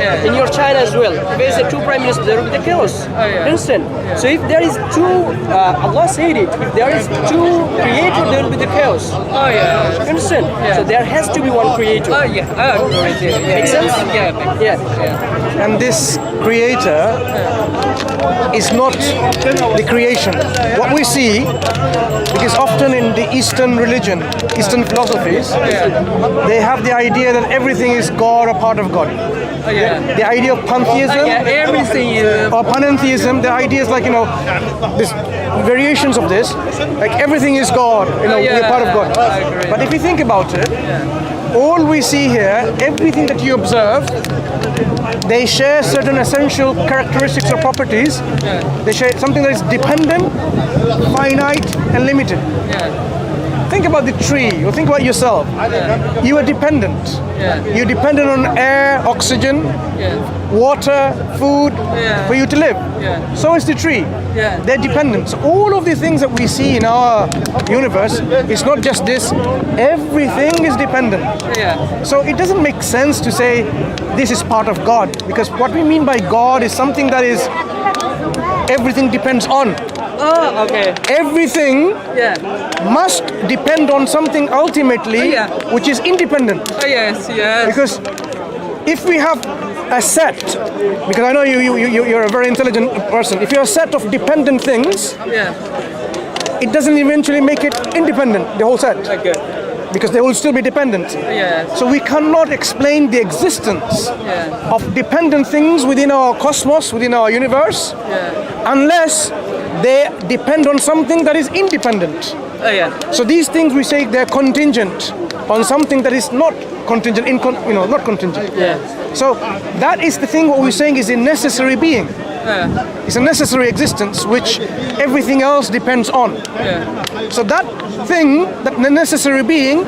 In your China as well, if there is a two prime ministers, there will be the chaos. Understand? So if there is two, Allah said it, if there is two creator, there will be the chaos. Understand? So there has to be one creator. Make sense? And this creator is not the creation. What we see, because often in the Eastern religion, Eastern philosophies, they have the idea that everything is God or part of God. The idea of pantheism or panentheism, the idea is like, this variations of this, like everything is God, we're part of God. But if you think about it, all we see here, everything that you observe, they share certain essential characteristics or properties. They share something that is dependent, finite, and limited. Think about the tree, or think about yourself. You are dependent. You're dependent on air, oxygen, water, food for you to live. So is the tree. They're dependent. So all of the things that we see in our universe, it's not just this. Everything is dependent. So it doesn't make sense to say this is part of God, because what we mean by God is something that is everything depends on. Everything must depend on something ultimately, which is independent. Because if we have a set, because I know you're a very intelligent person, if you're a set of dependent things, it doesn't eventually make it independent, the whole set. Because they will still be dependent. So we cannot explain the existence of dependent things within our cosmos, within our universe, unless they depend on something that is independent. So these things we say they're contingent on something that is not contingent, not contingent. So that is the thing. What we're saying is a necessary being. It's a necessary existence which everything else depends on. So that thing, that necessary being,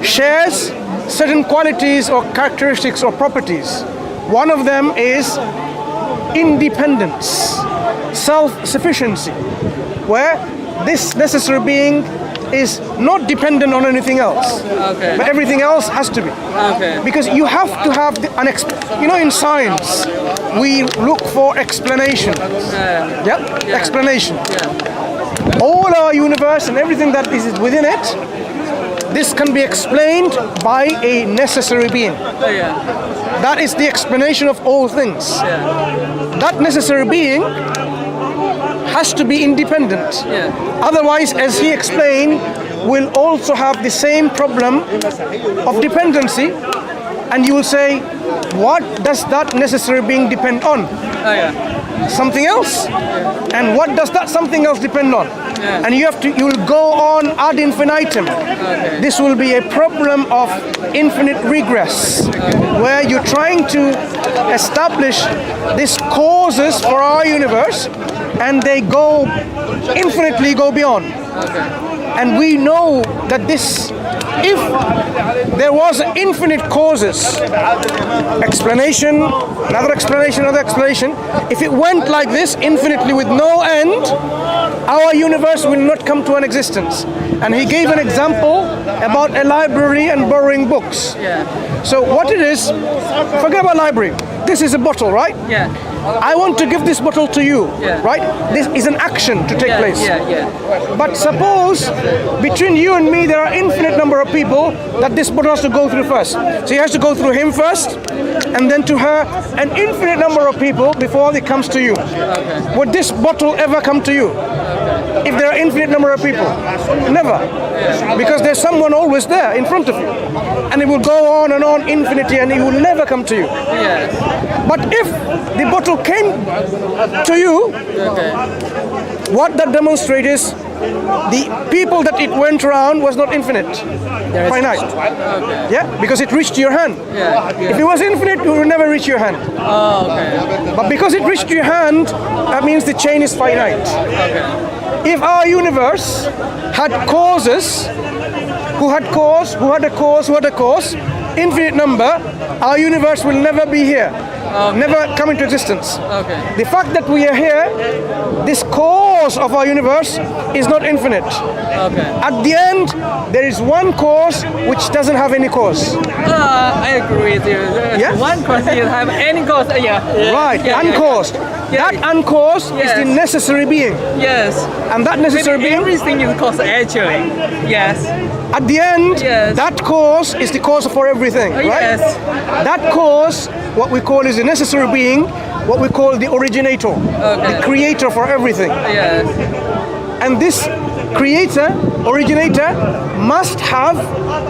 shares certain qualities or characteristics or properties. One of them is independence, self-sufficiency, where this necessary being is not dependent on anything else, but everything else has to be. Because you have to have in science we look for explanation. Explanation. All our universe and everything that is within it, this can be explained by a necessary being. That is the explanation of all things. That necessary being has to be independent. Otherwise, as he explained, we'll also have the same problem of dependency, and you will say, what does that necessary being depend on? Something else. And what does that something else depend on? And you'll go on ad infinitum. This will be a problem of infinite regress, where you're trying to establish these causes for our universe, and they infinitely go beyond. And we know that if there was infinite causes, explanation, another explanation, another explanation, if it went like this infinitely with no end, our universe will not come to an existence. And he gave an example about a library and borrowing books. So what it is, forget about library. This is a bottle, right? I want to give this bottle to you, right? This is an action to take place. But suppose between you and me there are infinite number of people that this bottle has to go through first. So he has to go through him first, and then to her, an infinite number of people before it comes to you. Would this bottle ever come to you? If there are infinite number of people? Never. Because there's someone always there in front of you. And it will go on and on infinity, and it will never come to you. But if the bottle came to you, what that demonstrates is the people that it went around was not infinite, finite. Because it reached your hand. If it was infinite, it would never reach your hand. But because it reached your hand, that means the chain is finite. If our universe had causes, who had cause, who had a cause, infinite number, our universe will never be here. never come into existence. Okay. The fact that we are here, this cause of our universe is not infinite. Okay. At the end, there is one cause which doesn't have any cause. I agree with you. Yeah? One cause you have any cause. Right, uncaused. Yeah. That uncaused is the necessary being. Yes. And that necessary being, Everything is cause actually. Yes. at the end, Yes. that cause is the cause for everything, right? Yes. That cause, what we call is the necessary being, what we call the originator, the creator for everything. Yes. And this creator, originator, must have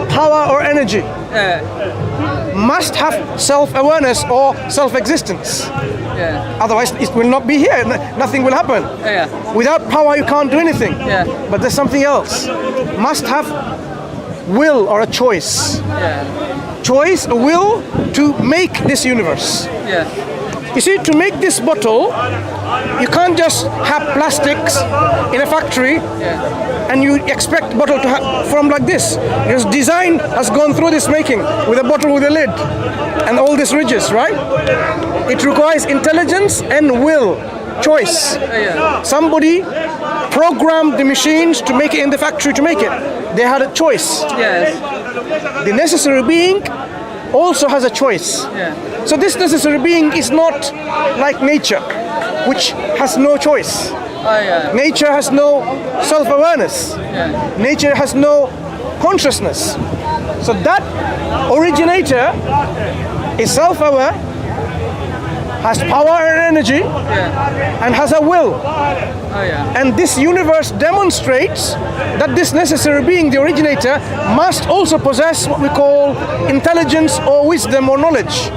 power or energy, must have self-awareness or self-existence. Yeah. Otherwise, it will not be here. Nothing will happen. Yeah. Without power, you can't do anything. Yeah. But there's something else. Must have will or a choice. Yeah. Choice, a will to make this universe. Yeah. You see, to make this bottle, you can't just have plastics in a factory and you expect the bottle to form like this. Because design has gone through this making with a bottle with a lid and all these ridges, right? It requires intelligence and will, choice. Somebody programmed the machines to make it in the factory to make it. They had a choice. Yes. The necessary being also has a choice. Yeah. So this necessary being is not like nature, which has no choice. Nature has no self-awareness. Nature has no consciousness. So that originator is self-aware, has power and energy, and has a will. And this universe demonstrates that this necessary being, the originator, must also possess what we call intelligence or wisdom or knowledge.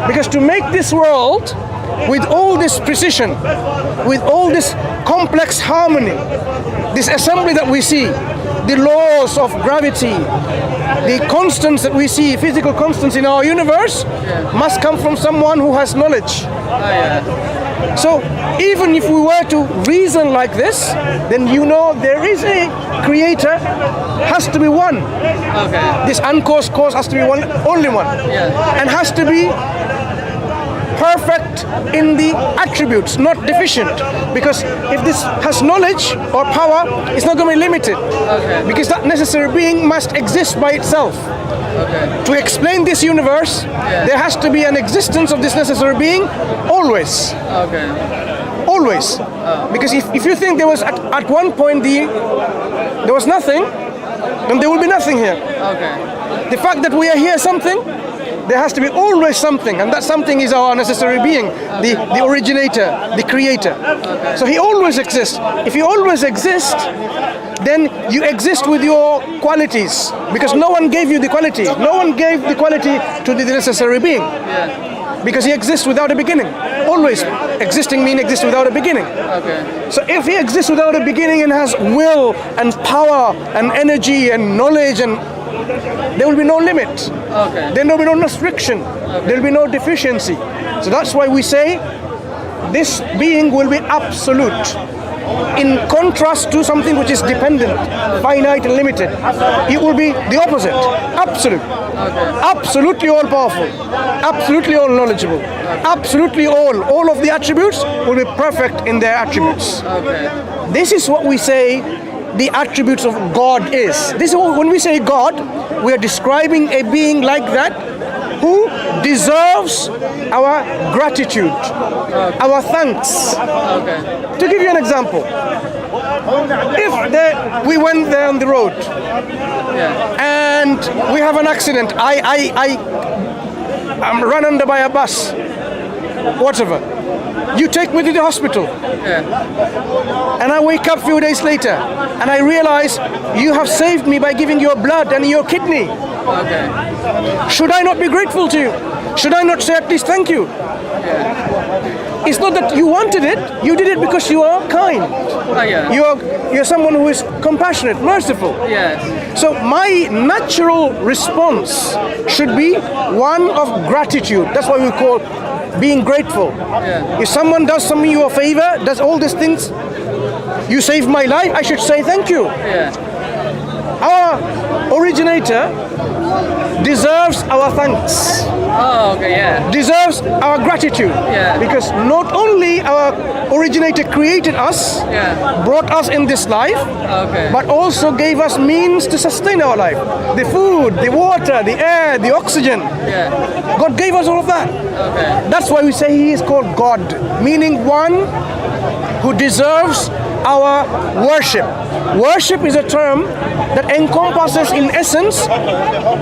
Because to make this world with all this precision, with all this complex harmony, this assembly that we see, the laws of gravity, the constants that we see, physical constants in our universe, must come from someone who has knowledge. So even if we were to reason like this, then you know there is a creator, has to be one. This uncaused cause has to be one, only one, and has to be perfect in the attributes, not deficient. Because if this has knowledge or power, it's not going to be limited. Because that necessary being must exist by itself. To explain this universe, there has to be an existence of this necessary being always. Always. Because if you think there was at one point there was nothing, then there will be nothing here. The fact that we are here something, there has to be always something, and that something is our necessary being, the originator, the creator. So he always exists. If you always exist, then you exist with your qualities, because no one gave you the quality. No one gave the quality to the necessary being, because he exists without a beginning. Always existing means exist without a beginning. So if he exists without a beginning and has will and power and energy and knowledge, and there will be no limit. Then there will be no restriction. There will be no deficiency. So that's why we say this being will be absolute, in contrast to something which is dependent, finite and limited. It will be the opposite, absolute. Absolutely all powerful, absolutely all knowledgeable, absolutely all of the attributes will be perfect in their attributes. This is what we say the attributes of God is. This is when we say God, we are describing a being like that who deserves our gratitude, our thanks. To give you an example, if we went there on the road and we have an accident, I'm run under by a bus, whatever. You take me to the hospital, and I wake up a few days later, and I realize you have saved me by giving your blood and your kidney. Should I not be grateful to you? Should I not say at least thank you? It's not that you wanted it, you did it because you are kind. You're someone who is compassionate, merciful. So my natural response should be one of gratitude. That's what we call being grateful. If someone does you a favor, does all these things, you saved my life, I should say thank you. Our originator deserves our thanks, Oh, okay, yeah. deserves our gratitude. Yeah. Because not only our originator created us, Yeah. brought us in this life, Okay. but also gave us means to sustain our life. The food, the water, the air, the oxygen. Yeah. God gave us all of that. Okay. That's why we say He is called God, meaning one who deserves our worship. Worship is a term that encompasses, in essence,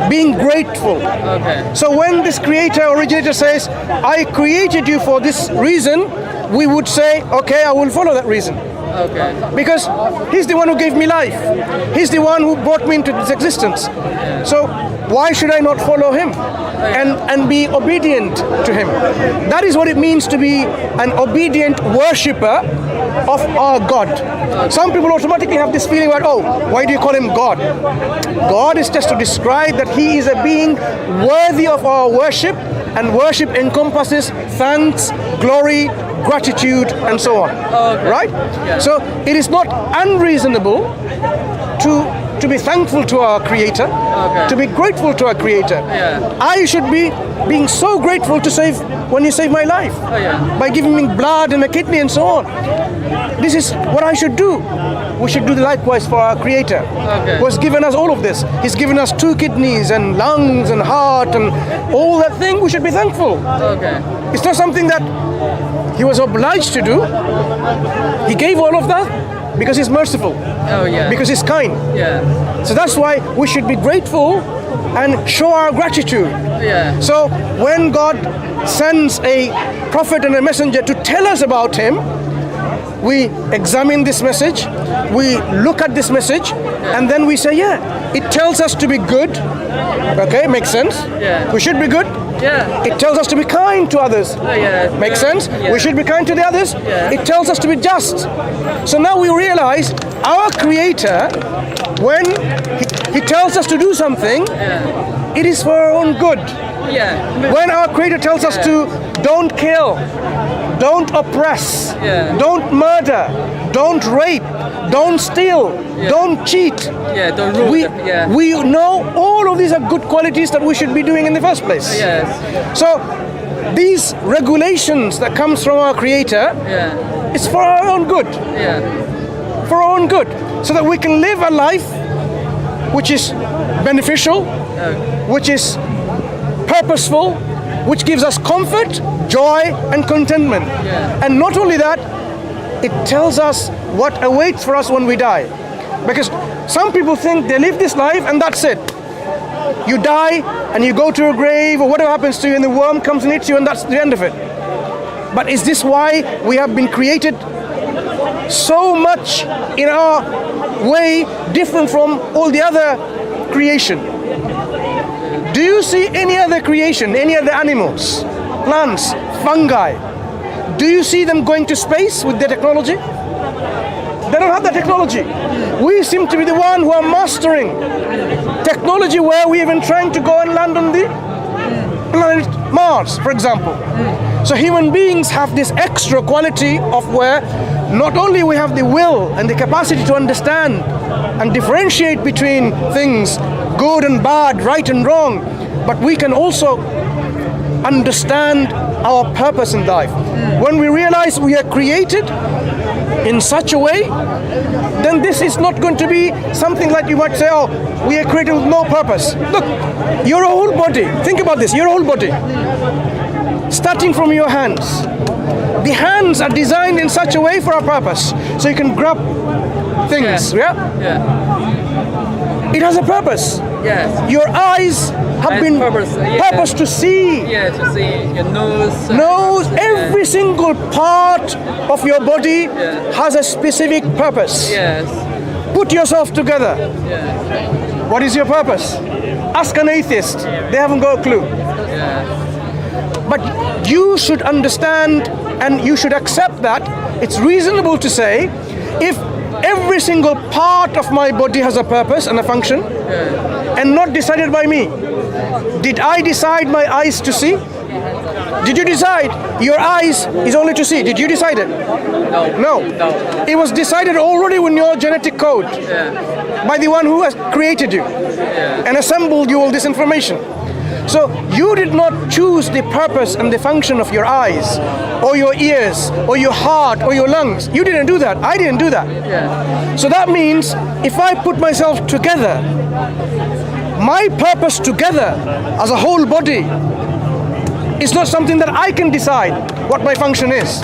being grateful. Okay. So when this creator, originator says, I created you for this reason, we would say, okay, I will follow that reason. Okay. Because He's the one who gave me life. He's the one who brought me into this existence. So why should I not follow Him and be obedient to Him? That is what it means to be an obedient worshipper of our God. Some people automatically have this feeling about, oh, why do you call Him God? God is just to describe that He is a being worthy of our worship, and worship encompasses thanks, glory, gratitude, and so on. Okay. Right? Yeah. So it is not unreasonable to be thankful to our Creator, to be grateful to our Creator. Yeah. I should be being so grateful to save when you saved my life by giving me blood and a kidney and so on. This is what I should do. We should do likewise for our Creator, who has given us all of this. He's given us 2 kidneys and lungs and heart and all that thing. We should be thankful. Okay. It's not something that He was obliged to do. He gave all of that because He's merciful, Oh, yeah. because He's kind. Yeah. So that's why we should be grateful and show our gratitude. Yeah. So when God sends a prophet and a messenger to tell us about Him, we examine this message, we look at this message, and then we say, yeah, it tells us to be good. Okay, makes sense. Yeah. We should be good. Yeah. It tells us to be kind to others. Yeah. Makes sense? Yeah. We should be kind to the others. Yeah. It tells us to be just. So now we realize our Creator, when He tells us to do something, it is for our own good. Yeah. When our Creator tells us to don't kill, don't oppress, don't murder, don't rape, don't steal, don't cheat. Yeah. Don't rule. We know all of these are good qualities that we should be doing in the first place. Yes. So these regulations that comes from our Creator, Yeah. it's for our own good, Yeah. for our own good, so that we can live a life which is beneficial, which is purposeful, which gives us comfort, joy, and contentment. Yeah. And not only that, it tells us what awaits for us when we die. Because some people think they live this life and that's it. You die and you go to a grave or whatever happens to you and the worm comes and eats you and that's the end of it. But is this why we have been created so much in our way different from all the other creation? Do you see any other creation, any other animals, plants, fungi? Do you see them going to space with their technology? They don't have that technology. We seem to be the one who are mastering technology where we're even trying to go and land on the planet Mars, for example. So human beings have this extra quality of where not only we have the will and the capacity to understand and differentiate between things, good and bad, right and wrong, but we can also understand our purpose in life. When we realize we are created in such a way, then this is not going to be something like you might say, oh, we are created with no purpose. Look, your whole body, think about this, your whole body, starting from your hands. The hands are designed in such a way for a purpose, so you can grab things, yeah? Yeah. It has a purpose. Yes. Your eyes have And been purpose, to see. Yeah, to see your nose. Nose, every single part of your body has a specific purpose. Yes. Put yourself together. Yeah. What is your purpose? Ask an atheist. They haven't got a clue. Yeah. But you should understand and you should accept that it's reasonable to say, if every single part of my body has a purpose and a function, and not decided by me. Did I decide my eyes to see? Did you decide your eyes is only to see? Did you decide it? No. No. It was decided already in your genetic code by the one who has created you and assembled you all this information. So you did not choose the purpose and the function of your eyes or your ears or your heart or your lungs. You didn't do that. I didn't do that. So that means if I put myself together, my purpose together as a whole body is not something that I can decide what my function is.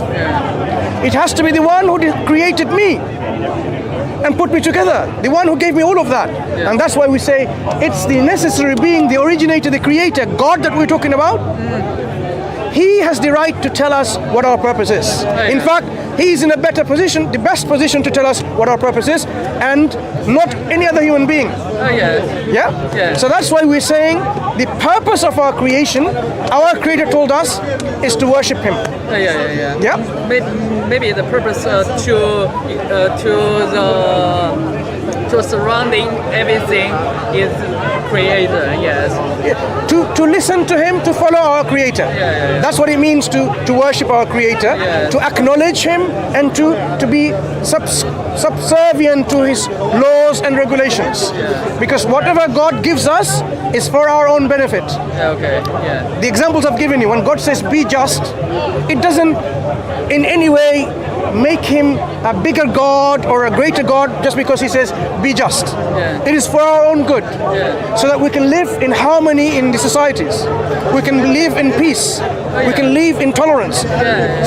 It has to be the one who created me and put me together, the one who gave me all of that. And that's why we say it's the necessary being, the originator, the creator, God that we're talking about. He has the right to tell us what our purpose is. In fact, he's in a better position, the best position to tell us what our purpose is, and not any other human being. Yeah? So that's why we're saying the purpose of our creation, our creator told us, is to worship him. Yeah? Maybe the purpose to surrounding everything is creator. Yes. To listen to him, to follow our creator. That's what it means to worship our creator, to acknowledge him, and to be subservient to his laws and regulations. Because whatever God gives us is for our own benefit. The examples I've given you, when God says be just, it doesn't in any way make him a bigger God or a greater God just because he says be just. It is for our own good, so that we can live in harmony in the societies. We can live in peace. We can live in tolerance.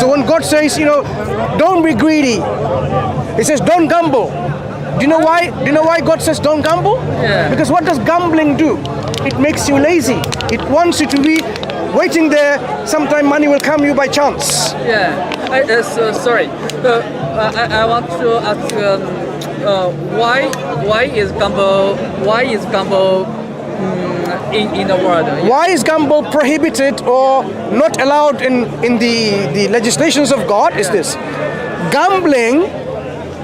So when God says, don't be greedy, he says don't gamble. Do you know why? Do you know why God says don't gamble? Because what does gambling do? It makes you lazy. It wants you to be waiting there. Sometime money will come you by chance. Sorry. I want to ask why is gamble in the world? Why is gamble prohibited or not allowed in the legislations of God? Is this gambling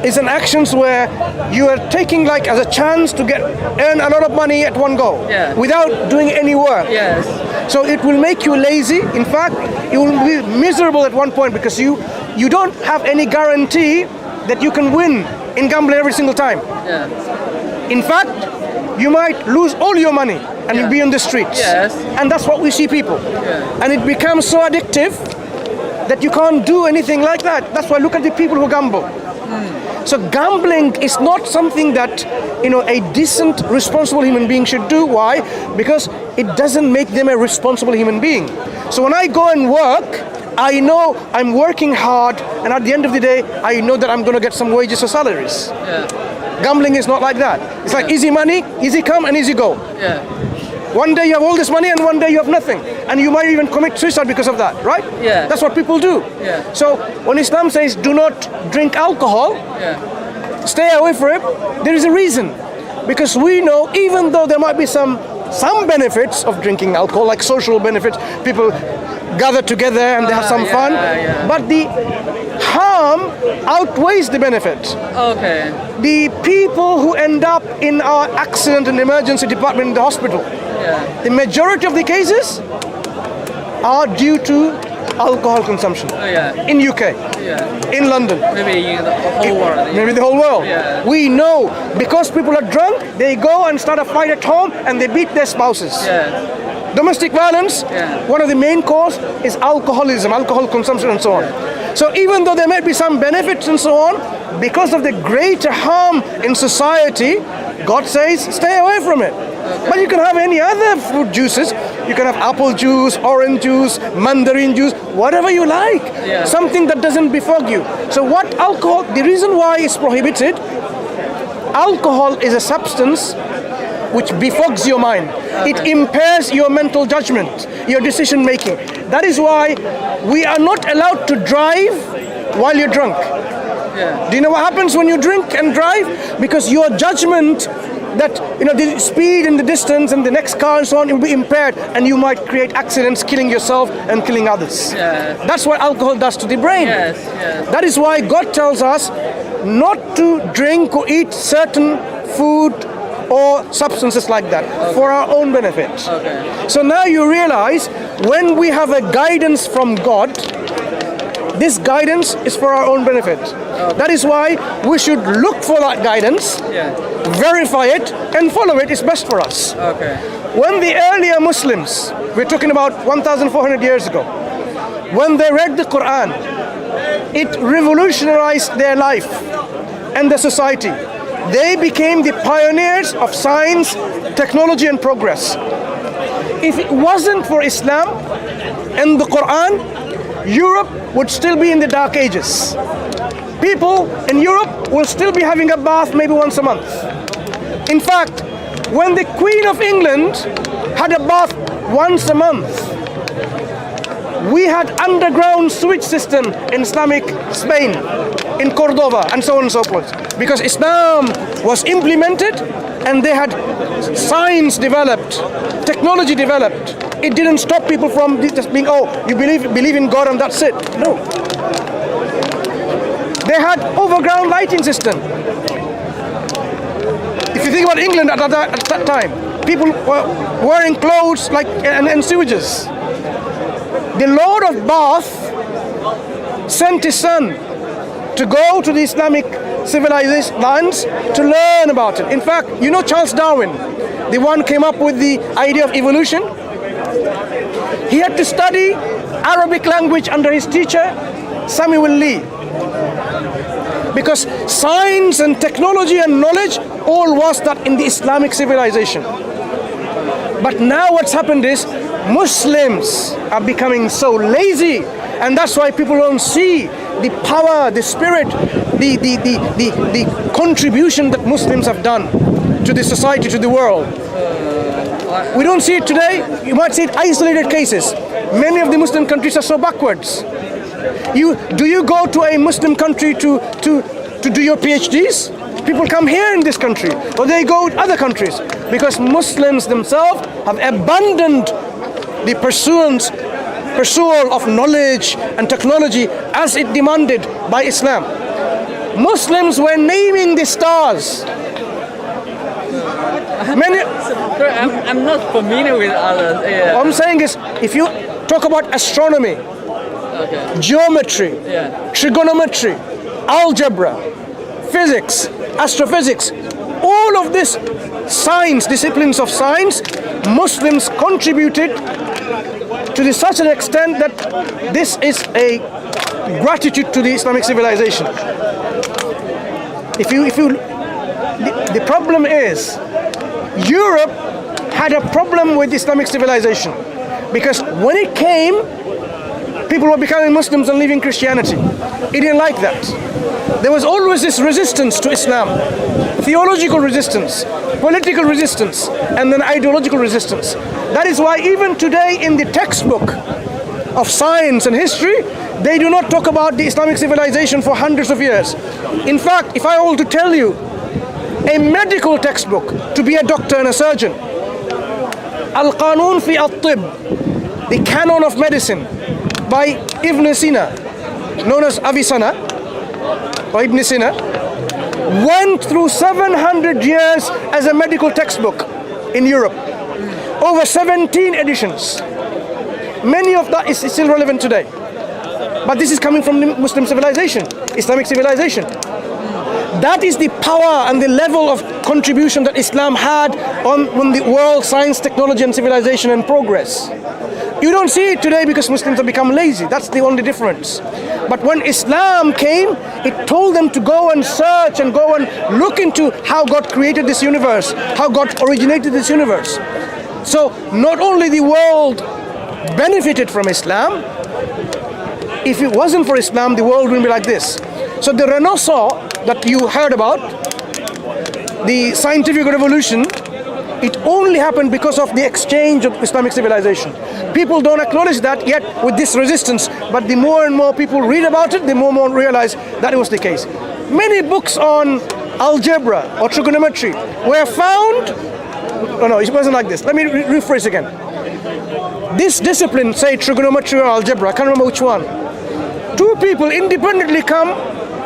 is an actions where you are taking like as a chance to earn a lot of money at one go without doing any work. So it will make you lazy. In fact, you will be miserable at one point because you don't have any guarantee that you can win in gambling every single time. In fact, you might lose all your money and you'll be on the streets. And that's what we see people. And it becomes so addictive that you can't do anything like that. That's why look at the people who gamble. So gambling is not something that a decent, responsible human being should do. Why? Because it doesn't make them a responsible human being. So when I go and work, I know I'm working hard, and at the end of the day, I know that I'm going to get some wages or salaries. Gambling is not like that. It's like easy money, easy come, and easy go. One day you have all this money, and one day you have nothing, and you might even commit suicide because of that, right? That's what people do. So when Islam says do not drink alcohol, stay away from it, there is a reason. Because we know, even though there might be some benefits of drinking alcohol, like social benefits, people gather together and they have some fun, but the harm outweighs the benefit. The people who end up in our accident and emergency department in the hospital, the majority of the cases are due to alcohol consumption. In UK, in London, maybe in the whole world. Maybe the whole world. We know because people are drunk, they go and start a fight at home and they beat their spouses. Domestic violence, one of the main cause is alcoholism, alcohol consumption and so on. So even though there might be some benefits and so on, because of the greater harm in society, God says stay away from it. But you can have any other fruit juices. You can have apple juice, orange juice, mandarin juice, whatever you like. Something that doesn't befog you. So what alcohol, the reason why it's prohibited, alcohol is a substance which befogs your mind. It impairs your mental judgment, your decision making. That is why we are not allowed to drive while you're drunk. Do you know what happens when you drink and drive? Because your judgment, that the speed and the distance and the next car and so on will be impaired, and you might create accidents, killing yourself and killing others. That's what alcohol does to the brain. That is why God tells us not to drink or eat certain food or substances like that for our own benefit. So now you realize when we have a guidance from God, this guidance is for our own benefit. That is why we should look for that guidance, verify it, and follow it. It's best for us. When the earlier Muslims, we're talking about 1,400 years ago, when they read the Quran, it revolutionized their life and their society. They became the pioneers of science, technology, and progress. If it wasn't for Islam and the Quran, Europe would still be in the dark ages. People in Europe will still be having a bath maybe once a month. In fact, when the Queen of England had a bath once a month, we had underground sewage system in Islamic Spain, in Cordoba, and so on and so forth. Because Islam was implemented and they had science developed, technology developed. It didn't stop people from just being, oh, you believe in God and that's it. No. They had overground lighting system. If you think about England at that time, people were wearing clothes like and sewages. The Lord of Bath sent his son to go to the Islamic civilized lands to learn about it. In fact, you know Charles Darwin, the one came up with the idea of evolution? He had to study Arabic language under his teacher, Samuel Lee. Because science and technology and knowledge all was that in the Islamic civilization. But now what's happened is Muslims are becoming so lazy, and that's why people don't see the power, the spirit, the contribution that Muslims have done to the society, to the world. We don't see it today. You might see it isolated cases. Many of the Muslim countries are so backwards. Do you go to a Muslim country to do your PhDs? People come here in this country, or they go to other countries, because Muslims themselves have abandoned the pursuit of knowledge and technology as it demanded by Islam. Muslims were naming the stars. I'm not familiar with others. What I'm saying is, if you talk about astronomy, geometry, trigonometry, algebra, physics, astrophysics, all of this science, disciplines of science, Muslims contributed to such an extent that this is a gratitude to the Islamic civilization. The problem is, Europe had a problem with Islamic civilization, because when it came, people were becoming Muslims and leaving Christianity. It didn't like that. There was always this resistance to Islam, theological resistance, political resistance, and then ideological resistance. That is why even today in the textbook of science and history, they do not talk about the Islamic civilization for hundreds of years. In fact, if I were to tell you a medical textbook to be a doctor and a surgeon, Al-Qanun fi al-Tib, the canon of medicine by Ibn Sina, known as Avicenna, or Ibn Sina, went through 700 years as a medical textbook in Europe. Over 17 editions. Many of that is still relevant today. But this is coming from the Muslim civilization, Islamic civilization. That is the power and the level of contribution that Islam had on the world science, technology, and civilization and progress. You don't see it today because Muslims have become lazy. That's the only difference. But when Islam came, it told them to go and search and go and look into how God created this universe, how God originated this universe. So not only the world benefited from Islam, if it wasn't for Islam, the world wouldn't be like this. So the Renaissance that you heard about, the scientific revolution, it only happened because of the exchange of Islamic civilization. People don't acknowledge that yet with this resistance, but the more and more people read about it, the more and more realize that it was the case. Many books on algebra or trigonometry were found. Oh no, it wasn't like this. Let me rephrase again. This discipline, say trigonometry or algebra, I can't remember which one. Two people independently come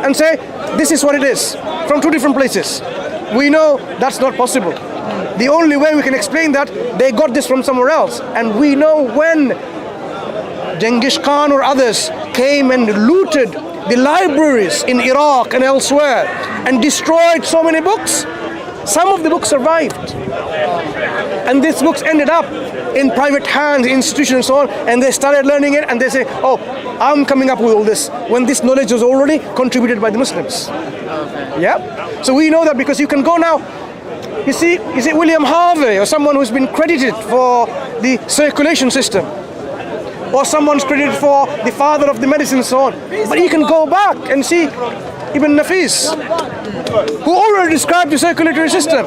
and say, this is what it is, from two different places. We know that's not possible. The only way we can explain that, they got this from somewhere else. And we know when Genghis Khan or others came and looted the libraries in Iraq and elsewhere and destroyed so many books, some of the books survived. And these books ended up in private hands, institutions and so on, and they started learning it and they say, oh, I'm coming up with all this, when this knowledge was already contributed by the Muslims. Yeah? So we know that because you can go now, you see, is it William Harvey or someone who's been credited for the circulation system? Or someone's credited for the father of the medicine and so on. But you can go back and see Ibn Nafis, who already described the circulatory system.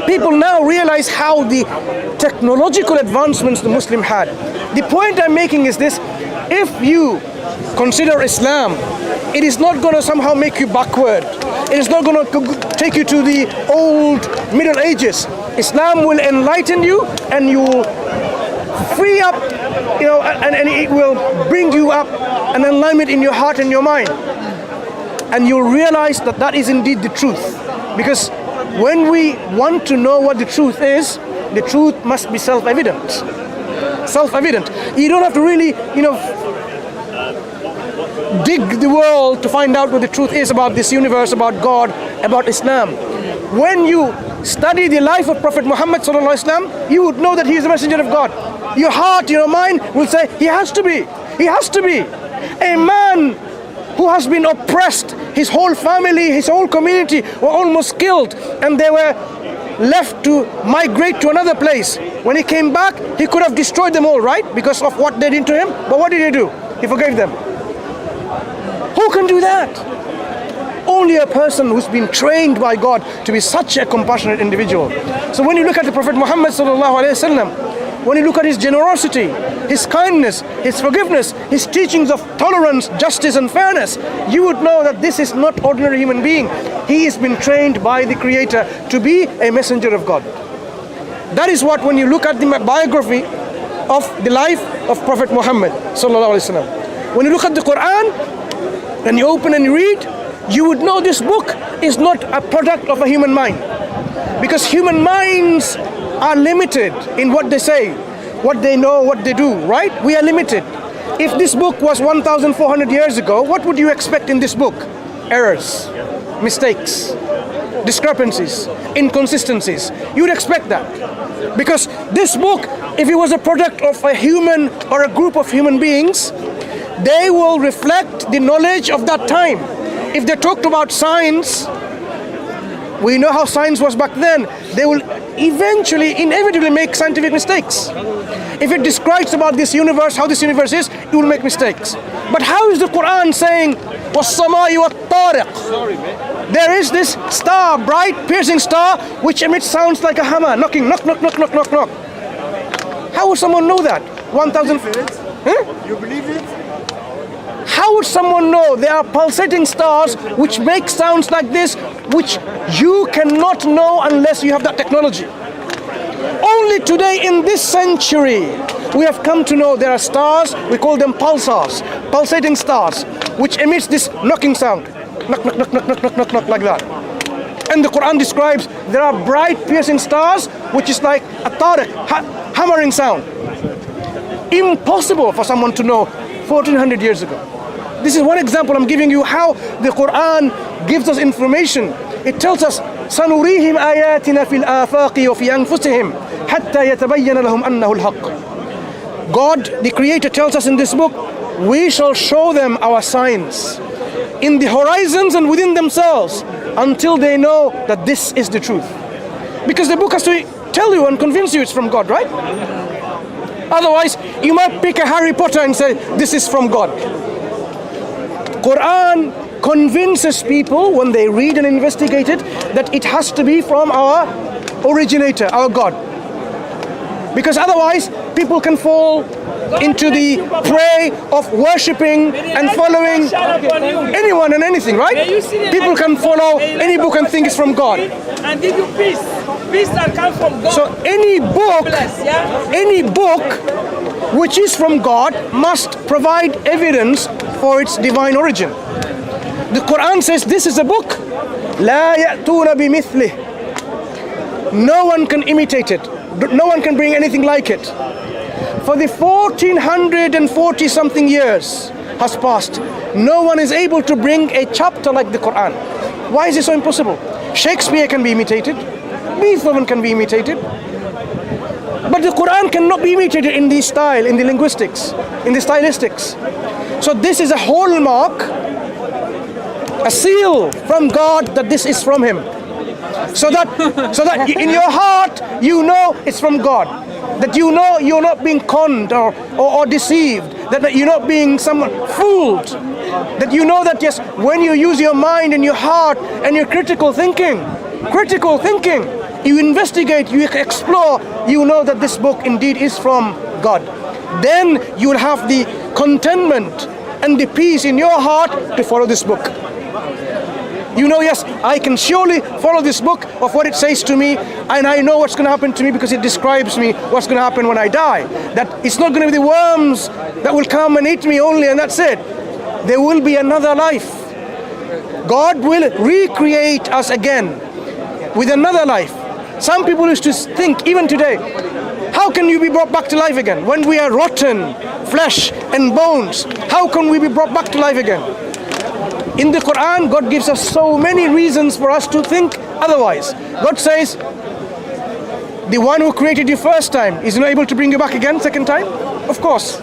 People now realize how the technological advancements the Muslim had. The point I'm making is this: if you consider Islam, it is not going to somehow make you backward. It is not going to take you to the old Middle Ages. Islam will enlighten you, and you will free up, and it will bring you up an alignment in your heart and your mind. And you'll realize that that is indeed the truth. Because when we want to know what the truth is, the truth must be self-evident. Self-evident. You don't have to really, dig the world to find out what the truth is about this universe, about God, about Islam. When you study the life of Prophet Muhammad sallallahu alaihi wasallam, you would know that he is the messenger of God. Your heart, your mind will say, he has to be. He has to be. A man who has been oppressed, his whole family, his whole community were almost killed, and they were left to migrate to another place. When he came back, he could have destroyed them all, right? Because of what they did to him. But what did he do? He forgave them. Who can do that? Only a person who's been trained by God to be such a compassionate individual. So when you look at the Prophet Muhammad sallallahu alaihi wasallam, when you look at his generosity, his kindness, his forgiveness, his teachings of tolerance, justice and fairness, you would know that this is not ordinary human being. He has been trained by the Creator to be a messenger of God. That is what, when you look at the biography of the life of Prophet Muhammad sallallahu alaihi wasallam, when you look at the Quran and you open and you read, you would know this book is not a product of a human mind. Because human minds are limited in what they say, what they know, what they do, right? We are limited. If this book was 1,400 years ago, what would you expect in this book? Errors, mistakes, discrepancies, inconsistencies. You would expect that. Because this book, if it was a product of a human or a group of human beings, they will reflect the knowledge of that time. If they talked about science, we know how science was back then. They will eventually, inevitably make scientific mistakes. If it describes about this universe, how this universe is, it will make mistakes. But how is the Quran saying, وَالسَّمَاءِ وَالطَّارِقِ? There is this star, bright, piercing star, which emits sounds like a hammer, knocking, knock, knock, knock, knock, knock, knock. How would someone know that? 1,000... Huh? You believe it? How would someone know there are pulsating stars which make sounds like this, which you cannot know unless you have that technology? Only today in this century we have come to know there are stars, we call them pulsars, pulsating stars, which emits this knocking sound. Knock, knock, knock, knock, knock, knock, knock, knock, like that. And the Quran describes there are bright piercing stars which is like a tariq, hammering sound. Impossible for someone to know 1400 years ago. This is one example I'm giving you how the Quran gives us information. It tells us, سَنُرِيهِمْ آيَاتِنَا فِي الْآفَاقِ وَفِي أَنفُسِهِمْ حَتَّى يَتَبَيَّنَ لَهُمْ أَنَّهُ الْحَقِّ. God, the Creator, tells us in this book, we shall show them our signs in the horizons and within themselves until they know that this is the truth. Because the book has to tell you and convince you it's from God, right? Otherwise, you might pick a Harry Potter and say, this is from God. Quran convinces people when they read and investigate it that it has to be from our originator, our God. Because otherwise, people can fall into the prey of worshipping and following anyone and anything, right? People can follow any book and think it's from God. And give you peace. Peace that comes from God. So any book which is from God must provide evidence for its divine origin. The Quran says this is a book. لا يأتون بمثله. No one can imitate it. No one can bring anything like it. For the 1440 something years has passed, no one is able to bring a chapter like the Quran. Why is it so impossible? Shakespeare can be imitated, Beethoven can be imitated, but the Quran cannot be imitated in the style, in the linguistics, in the stylistics. So this is a hallmark, a seal from God that this is from Him. So that in your heart you know it's from God. That you know you're not being conned or deceived. That you're not being someone fooled. That you know that yes, when you use your mind and your heart and your critical thinking, you investigate, you explore, you know that this book indeed is from God. Then you will have the contentment and the peace in your heart to follow this book. You know, yes, I can surely follow this book of what it says to me, and I know what's going to happen to me because it describes me what's going to happen when I die. That it's not going to be the worms that will come and eat me only, and that's it. There will be another life. God will recreate us again with another life. Some people used to think, even today, how can you be brought back to life again? When we are rotten, flesh and bones, how can we be brought back to life again? In the Quran, God gives us so many reasons for us to think otherwise. God says, the one who created you first time is not able to bring you back again second time? Of course.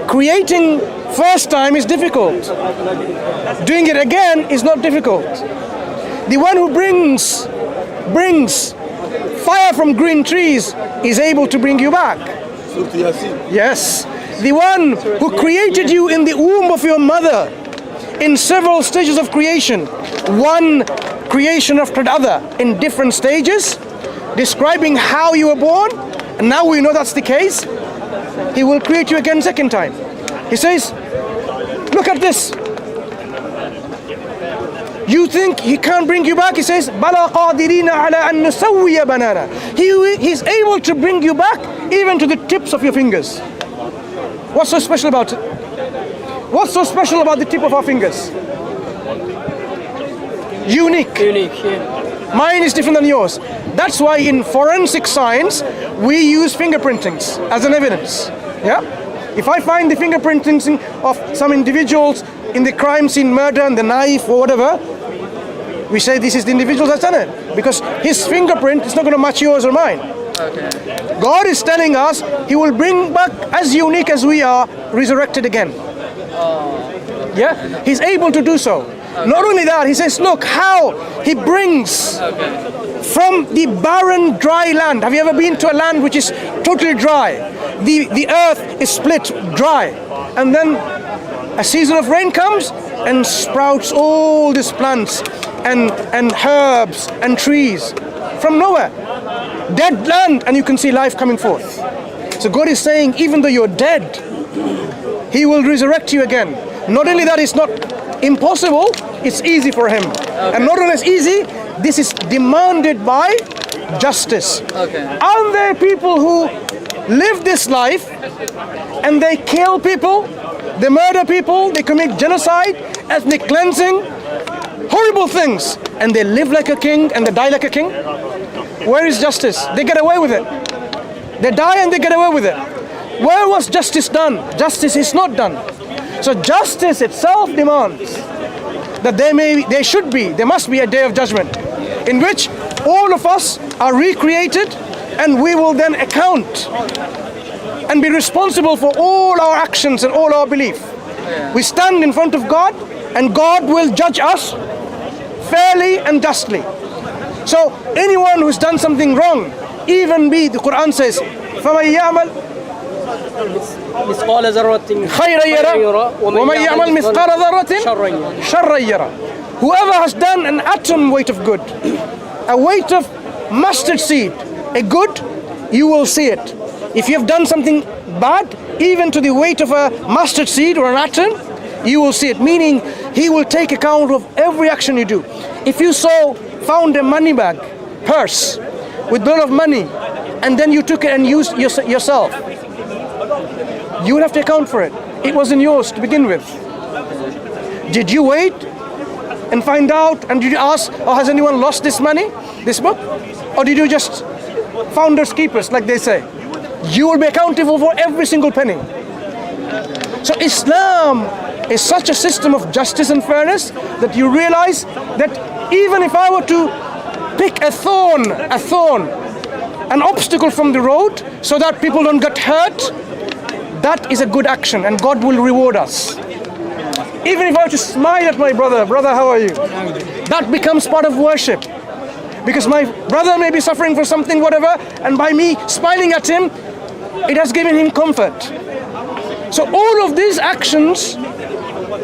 Creating first time is difficult. Doing it again is not difficult. The one who brings fire from green trees is able to bring you back. Yes. The one who created you in the womb of your mother in several stages of creation, one creation after the other in different stages, describing how you were born, and now we know that's the case. He will create you again second time. He says, look at this. You think He can't bring you back? He says, بَلَا قَادِرِينَ عَلَىٰ أَن نُسَوِّيَ بَنَانَا. He's able to bring you back even to the tips of your fingers. What's so special about it? What's so special about the tip of our fingers? Unique. Yeah. Mine is different than yours. That's why in forensic science, we use fingerprintings as an evidence. Yeah? If I find the fingerprinting of some individuals in the crime scene, murder and the knife or whatever, we say this is the individual that's done it. Because his fingerprint is not going to match yours or mine. Okay. God is telling us He will bring back, as unique as we are, resurrected again. Yeah, He's able to do so. Not only that, He says, look how He brings from the barren, dry land. Have you ever been to a land which is totally dry? The earth is split dry. And then a season of rain comes and sprouts all these plants and herbs and trees from nowhere. Dead land, and you can see life coming forth. So God is saying, even though you're dead, He will resurrect you again. Not only that, it's not impossible, it's easy for Him. Okay. And not only it's easy, this is demanded by justice. Okay. Aren't there people who live this life and they kill people, they murder people, they commit genocide, ethnic cleansing, horrible things, and they live like a king and they die like a king? Where is justice? They get away with it. They die and they get away with it. Where was justice done? Justice is not done. So justice itself demands that there must be a day of judgment in which all of us are recreated, and we will then account and be responsible for all our actions and all our belief. We stand in front of God, and God will judge us fairly and justly. So anyone who's done something wrong, the Quran says, فَمَنْ يَعْمَلْ مثقال ذرة خيرا يرى ومن يعمل مثقال ذرة شرا يرى. Whoever has done an atom weight of good, a weight of mustard seed, a good, you will see it. If you have done something bad, even to the weight of a mustard seed or an atom, you will see it. Meaning, He will take account of every action you do. If you found a money bag, purse, with a lot of money, and then you took it and used yourself, you will have to account for it. It wasn't yours to begin with. Did you wait and find out, and did you ask, oh, has anyone lost this money, this book? Or did you just founders keepers, like they say? You will be accountable for every single penny. So Islam is such a system of justice and fairness that you realize that even if I were to pick a thorn, an obstacle from the road so that people don't get hurt, that is a good action and God will reward us. Even if I were to smile at my brother, how are you? That becomes part of worship. Because my brother may be suffering for something, whatever, and by me smiling at him, it has given him comfort. So all of these actions,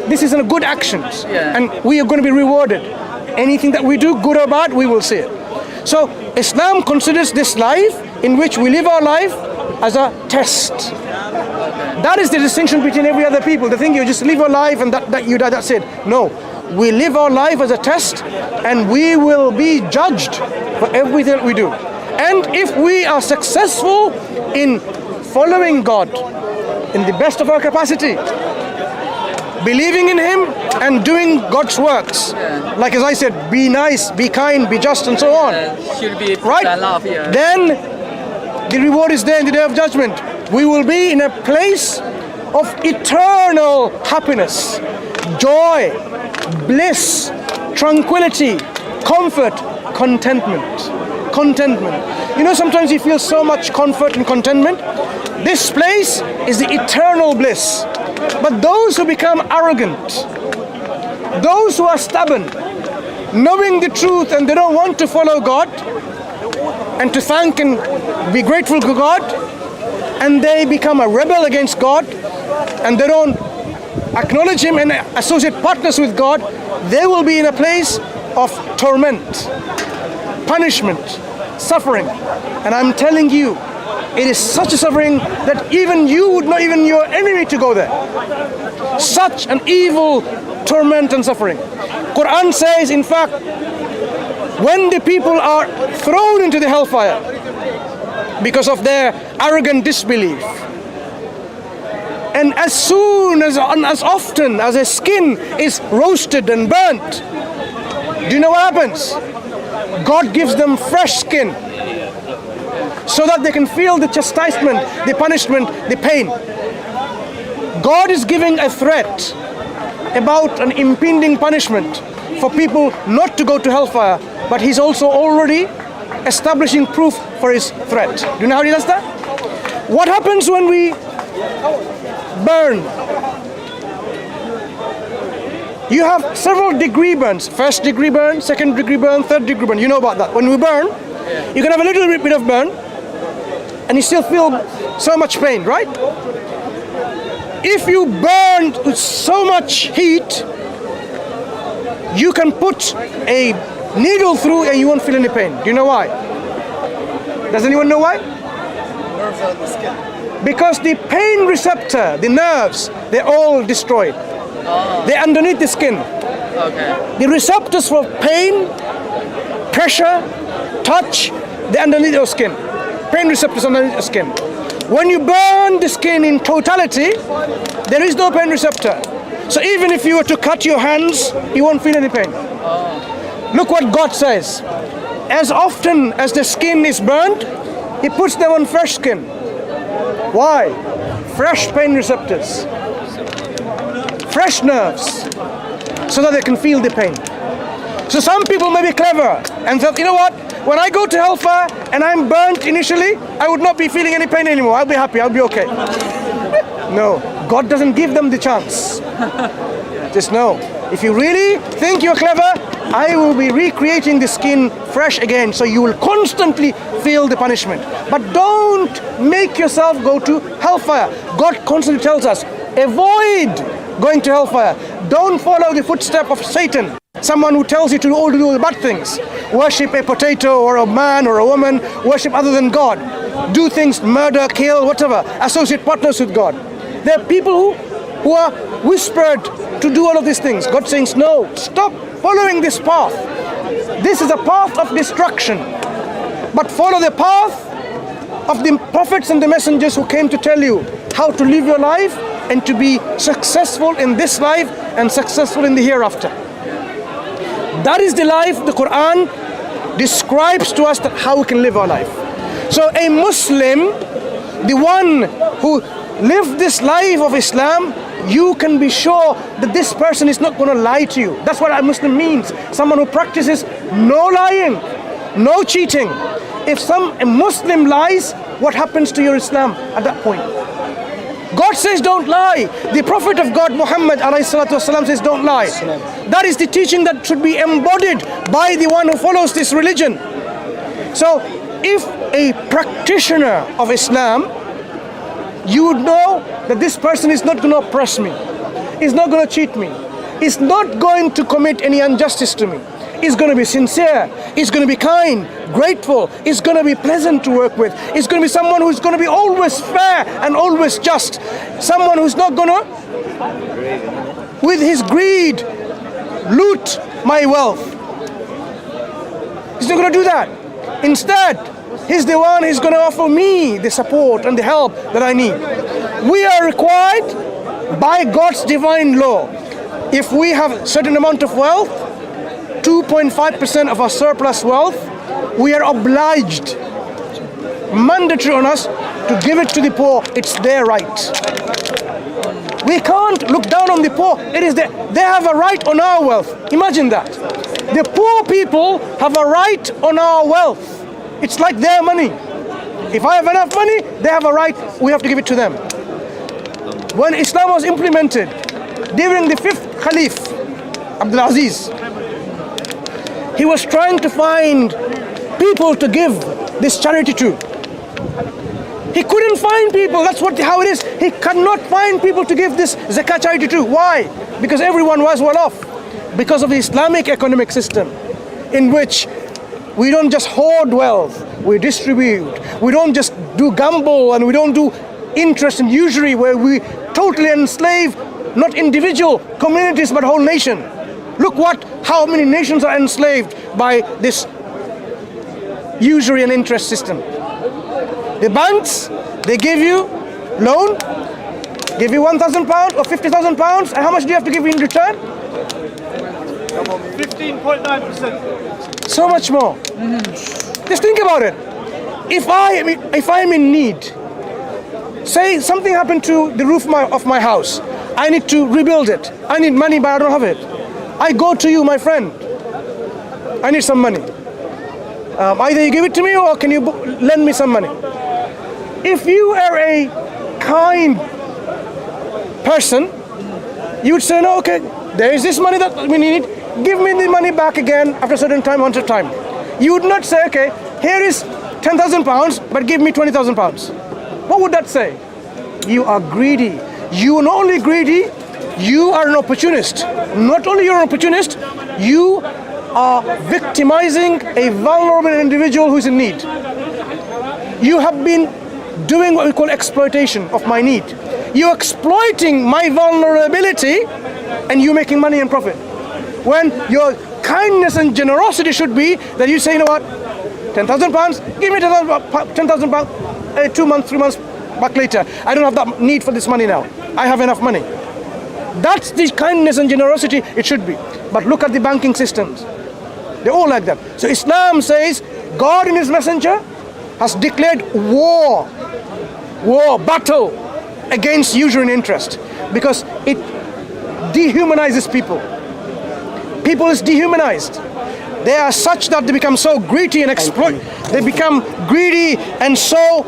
this is a good actions, and we are going to be rewarded. Anything that we do, good or bad, we will see it. So Islam considers this life in which we live our life as a test. That is the distinction between every other people. They think you just live your life and that you die, that's it. No, we live our life as a test and we will be judged for everything that we do. And if we are successful in following God in the best of our capacity, believing in Him and doing God's works, like as I said, be nice, be kind, be just, and so on. Should be right? love, yeah. Then the reward is there in the Day of Judgment. We will be in a place of eternal happiness, joy, bliss, tranquility, comfort, contentment. You know, sometimes you feel so much comfort and contentment. This place is the eternal bliss. But those who become arrogant, those who are stubborn, knowing the truth and they don't want to follow God and to thank and be grateful to God, and they become a rebel against God and they don't acknowledge Him and associate partners with God, they will be in a place of torment, punishment, suffering. And I'm telling you, it is such a suffering that even you would not even your enemy to go there. Such an evil torment and suffering. Quran says, in fact, when the people are thrown into the hellfire because of their arrogant disbelief, and as soon as often as a skin is roasted and burnt, do you know what happens? God gives them fresh skin so that they can feel the chastisement, the punishment, the pain. God is giving a threat about an impending punishment for people not to go to hellfire, but He's also already establishing proof for His threat. Do you know how He does that? What happens when we burn? You have several degree burns. First degree burn, second degree burn, third degree burn. You know about that. When we burn, you can have a little bit of burn and you still feel so much pain, right? If you burn with so much heat, you can put a needle through and you won't feel any pain. Do you know why? Does anyone know why? Nerves on the skin. Because the pain receptor, the nerves, they're all destroyed. They're underneath the skin. Okay. The receptors for pain, pressure, touch, they're underneath your skin. Pain receptors underneath your skin. When you burn the skin in totality, there is no pain receptor. So even if you were to cut your hands, you won't feel any pain. Look what God says. As often as the skin is burned, He puts them on fresh skin. Why? Fresh pain receptors. Fresh nerves, so that they can feel the pain. So some people may be clever and thought, you know what, when I go to hellfire and I'm burnt initially, I would not be feeling any pain anymore. I'll be happy, I'll be okay. No, God doesn't give them the chance. Just know, if you really think you're clever, I will be recreating the skin fresh again, so you will constantly feel the punishment. But don't make yourself go to hellfire. God constantly tells us, avoid going to hellfire. Don't follow the footstep of Satan, someone who tells you to do the bad things. Worship a potato or a man or a woman, worship other than God. Do things, murder, kill, whatever, associate partners with God. There are people who are whispered to do all of these things. God says, no, stop following this path. This is a path of destruction. But follow the path of the prophets and the messengers who came to tell you how to live your life and to be successful in this life and successful in the hereafter. That is the life the Quran describes to us that how we can live our life. So a Muslim, the one who lived this life of Islam, you can be sure that this person is not going to lie to you. That's what a Muslim means. Someone who practices no lying, no cheating. If a Muslim lies, what happens to your Islam at that point? God says don't lie. The Prophet of God, Muhammad ﷺ, says don't lie. That is the teaching that should be embodied by the one who follows this religion. So if a practitioner of Islam, you would know that this person is not going to oppress me, is not going to cheat me, is not going to commit any injustice to me, is going to be sincere, is going to be kind, grateful, is going to be pleasant to work with, is going to be someone who's going to be always fair and always just, someone who's not going to, with his greed, loot my wealth. He's not going to do that. Instead, he's the one who's going to offer me the support and the help that I need. We are required by God's divine law, if we have a certain amount of wealth, 2.5% of our surplus wealth, we are obliged, mandatory on us, to give it to the poor. It's their right. We can't look down on the poor. They have a right on our wealth. Imagine that. The poor people have a right on our wealth. It's like their money. If I have enough money, they have a right. We have to give it to them. When Islam was implemented, during the 5th Caliph, Abdul Aziz, he was trying to find people to give this charity to. He couldn't find people. That's how it is. He cannot find people to give this zakat charity to. Why? Because everyone was well off. Because of the Islamic economic system, in which we don't just hoard wealth, we distribute. We don't just do gamble, and we don't do interest and usury, where we totally enslave not individual communities but whole nation. Look how many nations are enslaved by this usury and interest system. The banks, they give you loan, give you £1,000 or £50,000, and how much do you have to give in return? 15.9%. So much more. Just think about it. If I'm in need, say something happened to the roof of my house, I need to rebuild it. I need money, but I don't have it. I go to you, my friend. I need some money. Either you give it to me, or can you lend me some money? If you are a kind person, you would say, no, okay, there is this money that we need. Give me the money back again after a certain time, once a time. You would not say, okay, here is £10,000, but give me £20,000. What would that say? You are greedy. You are not only greedy, you are an opportunist. Not only you're an opportunist, you are victimizing a vulnerable individual who is in need. You have been doing what we call exploitation of my need. You're exploiting my vulnerability, and you're making money and profit. When your kindness and generosity should be that you say, you know what, £10,000, give me £10,000, 2 months, 3 months back later. I don't have that need for this money now. I have enough money. That's the kindness and generosity it should be. But look at the banking systems. They're all like that. So Islam says God and His Messenger has declared war, battle against usury and interest, because it dehumanizes people. People is dehumanized. They are such that they become so greedy and exploit. They become greedy and so,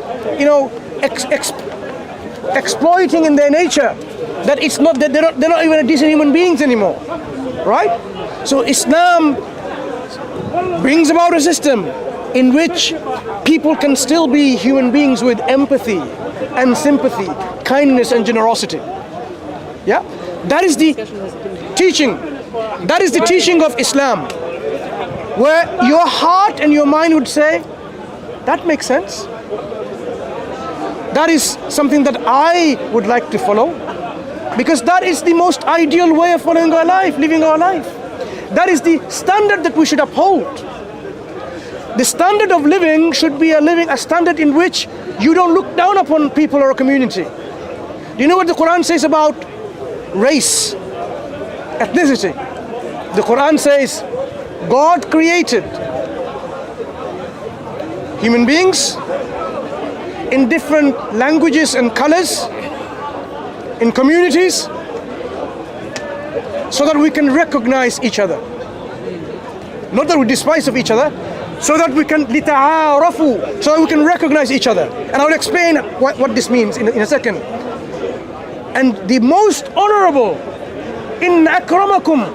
exploiting in their nature that it's not that they're not even decent human beings anymore, right? So Islam brings about a system in which people can still be human beings with empathy and sympathy, kindness and generosity. Yeah, that is the teaching. That is the teaching of Islam, where your heart and your mind would say, that makes sense. That is something that I would like to follow, because that is the most ideal way of following our life, living our life. That is the standard that we should uphold. The standard of living should be a standard in which you don't look down upon people or a community. Do you know what the Quran says about race, ethnicity? The Quran says, God created human beings in different languages and colors, in communities, so that we can recognize each other. Not that we despise of each other, so that we can lita'arafu, so that we can recognize each other. And I will explain what this means in a second. And the most honorable, inna akramakum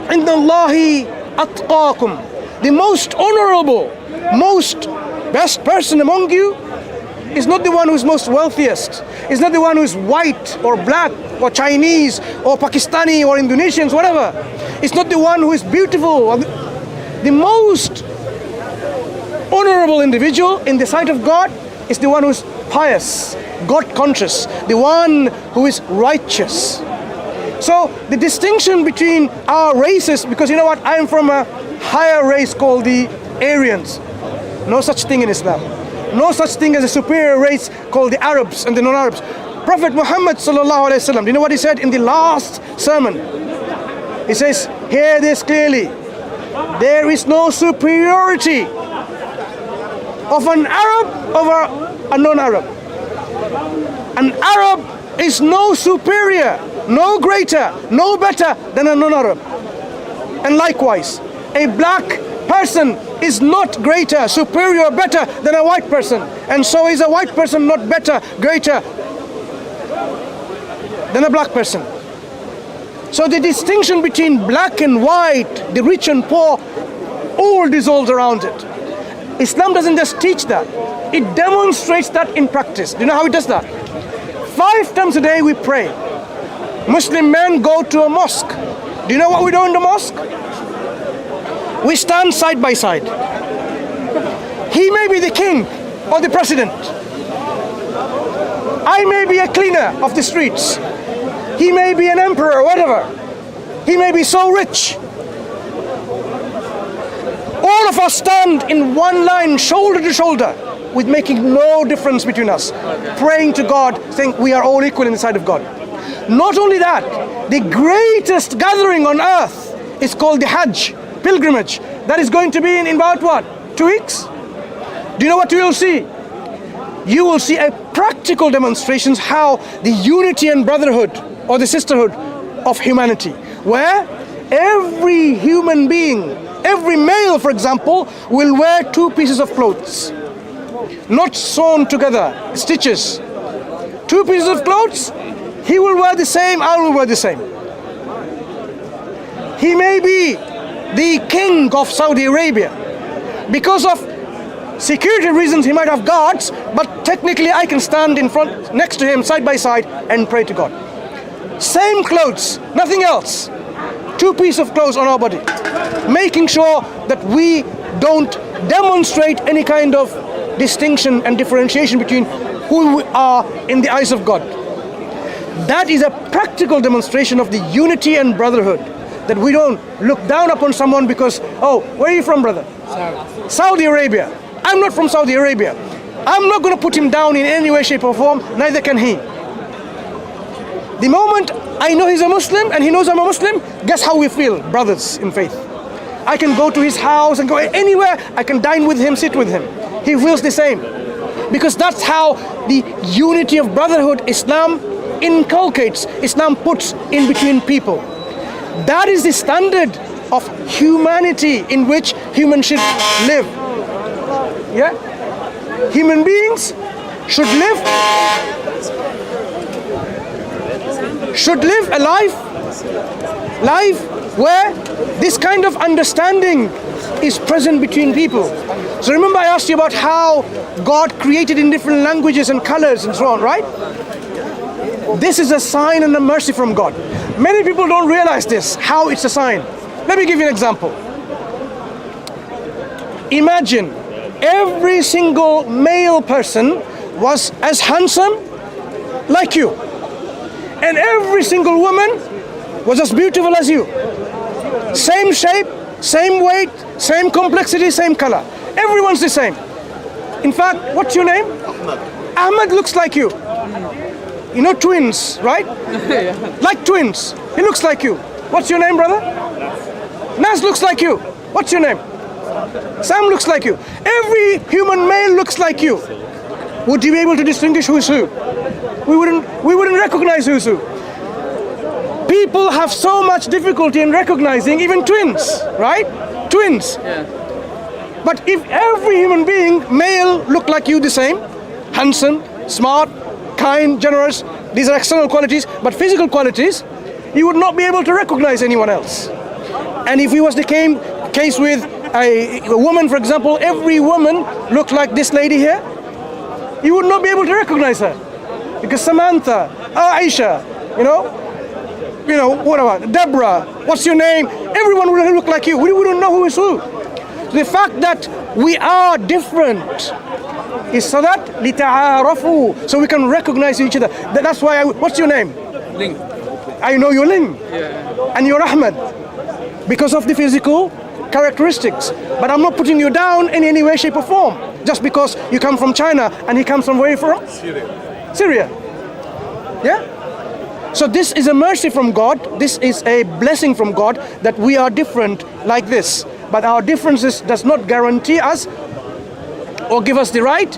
indallahi atqakum, the most honorable, most best person among you is not the one who is most wealthiest, is not the one who is white or black or Chinese or Pakistani or Indonesians, whatever. It's not the one who is beautiful. Or the most honorable individual in the sight of God is the one who is pious, God conscious, the one who is righteous. So the distinction between our races, because you know what, I am from a higher race called the Aryans. No such thing in Islam. No such thing as a superior race called the Arabs and the non-Arabs. Prophet Muhammad sallallahu alaihi wasallam, do you know what he said in the last sermon? He says, hear this clearly. There is no superiority of an Arab over a non-Arab. An Arab is no superior, no greater, no better than a non-Arab. And likewise, a black person is not greater, superior, better than a white person. And so is a white person not better, greater than a black person. So the distinction between black and white, the rich and poor, all dissolves around it. Islam doesn't just teach that. It demonstrates that in practice. Do you know how it does that? 5 times a day we pray. Muslim men go to a mosque. Do you know what we do in the mosque? We stand side by side. He may be the king or the president. I may be a cleaner of the streets. He may be an emperor or whatever. He may be so rich. All of us stand in one line, shoulder to shoulder, with making no difference between us, praying to God, saying we are all equal in the sight of God. Not only that, the greatest gathering on earth is called the Hajj, pilgrimage. That is going to be in about what? 2 weeks? Do you know what you will see? You will see a practical demonstrations how the unity and brotherhood or the sisterhood of humanity, where every human being, every male, for example, will wear 2 pieces of clothes, not sewn together, stitches. 2 pieces of clothes, he will wear the same, I will wear the same. He may be the king of Saudi Arabia. Because of security reasons, he might have guards, but technically I can stand in front, next to him, side by side, and pray to God. Same clothes, nothing else. 2 pieces of clothes on our body, making sure that we don't demonstrate any kind of distinction and differentiation between who we are in the eyes of God. That is a practical demonstration of the unity and brotherhood, that we don't look down upon someone because, oh, where are you from, brother? Saudi Arabia. I'm not from Saudi Arabia. I'm not going to put him down in any way, shape or form, neither can he. The moment I know he's a Muslim and he knows I'm a Muslim, guess how we feel, brothers in faith. I can go to his house and go anywhere, I can dine with him, sit with him. He feels the same. Because that's how the unity of brotherhood Islam inculcates, Islam puts in between people. That is the standard of humanity in which humans should live. Yeah? Human beings should live a life where this kind of understanding is present between people. So remember I asked you about how God created in different languages and colors and so on, right? This is a sign and a mercy from God. Many people don't realize this, how it's a sign. Let me give you an example. Imagine every single male person was as handsome like you, and every single woman was as beautiful as you. Same shape, same weight, same complexity, same color. Everyone's the same. In fact, what's your name? Ahmed. Ahmed looks like you. You know twins, right? Like twins. He looks like you. What's your name, brother? Nas looks like you. What's your name? Sam looks like you. Every human male looks like you. Would you be able to distinguish who's who? We wouldn't recognize who's who. People have so much difficulty in recognizing even twins, right? Twins. Yeah. But if every human being, male, looked like you the same, handsome, smart, kind, generous, these are external qualities, but physical qualities, you would not be able to recognize anyone else. And if it was the case with a woman, for example, every woman looked like this lady here, you would not be able to recognize her. Because Samantha, Aisha, what about Deborah, what's your name? Everyone would look like you. We wouldn't know who is who. The fact that we are different is so that لِتَعَارَفُوا, so we can recognize each other. That's why what's your name? Ling. I know you're Ling. Yeah. And you're Ahmed. Because of the physical characteristics. But I'm not putting you down in any way, shape or form. Just because you come from China and he comes from where you from? Syria. Yeah? So this is a mercy from God. This is a blessing from God that we are different like this. But our differences does not guarantee us or give us the right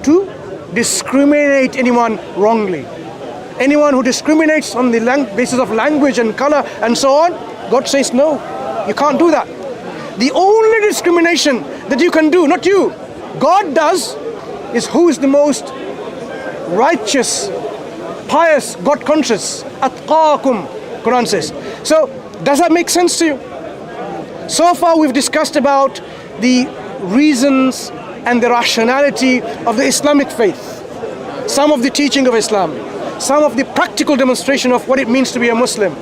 to discriminate anyone wrongly. Anyone who discriminates on the basis of language and color and so on, God says no, you can't do that. The only discrimination that you can do, not you, God does, is who is the most righteous, pious, God conscious. Atqakum, Quran says. So, does that make sense to you? So far we've discussed about the reasons and the rationality of the Islamic faith, some of the teaching of Islam, some of the practical demonstration of what it means to be a Muslim,